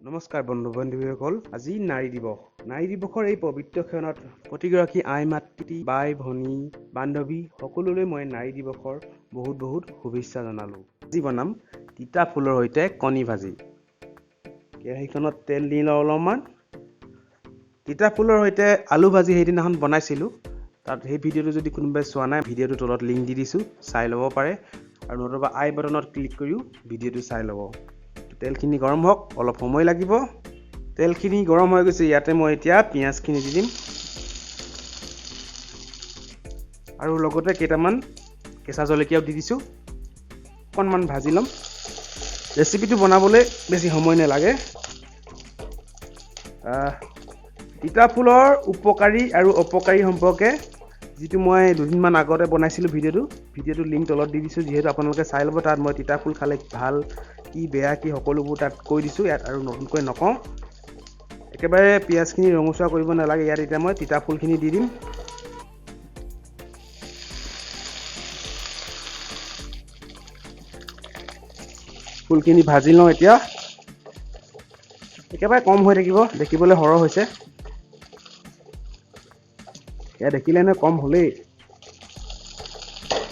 নমস্কাৰ বন্ধু-বান্ধৱীসকল, আজি নাৰী দিৱস। নাৰী দিৱসৰ এই পবিত্ৰ ক্ষণত প্ৰতিগৰাকী আই মাতৃ, বাই, ভনী, বান্ধৱী সকলোলৈ মই নাৰী দিৱসৰ বহুত শুভেচ্ছা জনালোঁ। আজি বনাম তিতা ফুলৰ সৈতে কণী ভাজি। কেৰাহীখনত তেল দি লওঁ অলপমান। তিতা ফুলৰ সৈতে আলু ভাজি সেইদিনাখন বনাইছিলোঁ। তাত সেই ভিডিঅ'টো যদি কোনোবাই চোৱা নাই, ভিডিঅ'টো তলত লিংক দি দিছোঁ, চাই ল'ব পাৰে। আৰু নতুবা আই বাটনত ক্লিক কৰিও ভিডিঅ'টো চাই ল'ব। তেলখিনি গৰম হওক, অলপ সময় লাগিব। তেলখিনি গৰম হৈ গৈছে, ইয়াতে মই এতিয়া পিঁয়াজখিনি দি দিম আৰু লগতে কেইটামান কেঁচা জলকীয়াও দি দিছোঁ। অকণমান ভাজি ল'ম। ৰেচিপিটো বনাবলৈ বেছি সময় নালাগে। তিতা ফুলৰ উপকাৰী আৰু অপকাৰী সম্পৰ্কে যিটো মই দুদিনমান আগতে বনাইছিলোঁ ভিডিঅ'টো লিংক তলত দি দিছোঁ, যিহেতু আপোনালোকে চাই ল'ব। তাত মই তিতা ফুল খালে ভাল কি বেয়া কি সকলোবোৰ তাত কৈ দিছোঁ ইয়াত, আৰু নতুনকৈ নকওঁ। একেবাৰে পিঁয়াজখিনি ৰঙচুৱা কৰিব নালাগে। ইয়াত এতিয়া মই তিতা ফুলখিনি দি দিম। ফুলখিনি ভাজি লওঁ এতিয়া। একেবাৰে কম হৈ থাকিব, দেখিবলৈ সৰহ হৈছে। এয়া দেখিলে নে কম হ'লেই।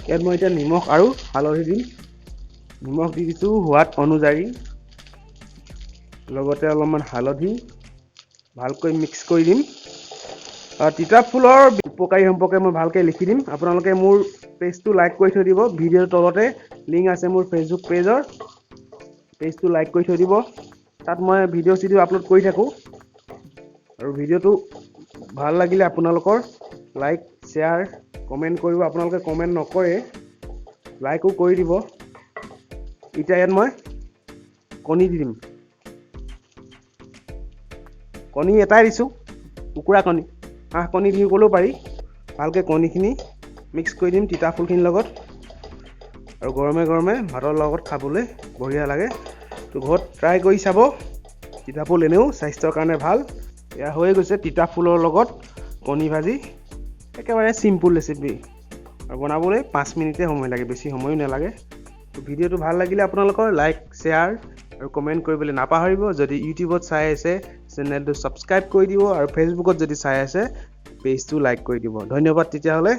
ইয়াত মই এতিয়া নিমখ আৰু হালধি দিম। নিমখ দি দিছোঁ সোৱাদ অনুযায়ী, লগতে অলপমান হালধি, ভালকৈ মিক্স কৰি দিম। তিতা ফুলৰ উপকাৰী সম্পৰ্কে মই ভালকৈ লিখি দিম। আপোনালোকে মোৰ পেজটো লাইক কৰি থৈ দিব। ভিডিঅ'ৰ তলতে লিংক আছে মোৰ ফেচবুক পেজৰ। পেজটো লাইক কৰি থৈ দিব। তাত মই ভিডিঅ' আপলোড কৰি থাকোঁ। আৰু ভিডিঅ'টো ভাল লাগিলে আপোনালোকৰ লাইক, শ্বেয়াৰ, কমেণ্ট কৰিব। আপোনালোকে কমেণ্ট নকৰে, লাইকো কৰি দিব। এতিয়া ইয়াত মই কণী দি দিম। কণী এটাই দিছোঁ, কুকুৰা কণী, হাঁহ কণী দি গ'লেও পাৰি। ভালকৈ কণীখিনি মিক্স কৰি দিম তিতা ফুলখিনিৰ লগত। আৰু গৰমে গৰমে ভাতৰ লগত খাবলৈ বঢ়িয়া লাগে। তো ঘৰত ট্ৰাই কৰি চাব। তিতা ফুল এনেও স্বাস্থ্যৰ কাৰণে ভাল। এয়া হৈ গৈছে তিতা ফুলৰ লগত কণী ভাজি। একেবাৰে চিম্পুল ৰেচিপি আৰু বনাবলৈ 5 মিনিটে সময় লাগে, বেছি সময়ো নালাগে। তো ভিডিঅ'টো ভাল লাগিলে আপোনালোকৰ লাইক, শ্বেয়াৰ আৰু কমেণ্ট কৰিবলৈ নাপাহৰিব। যদি ইউটিউবত চাই আছে, চেনেলটো ছাবস্ক্ৰাইব কৰি দিব। আৰু ফেচবুকত যদি চাই আছে, পেজটো লাইক কৰি দিব। ধন্যবাদ তেতিয়াহ'লে।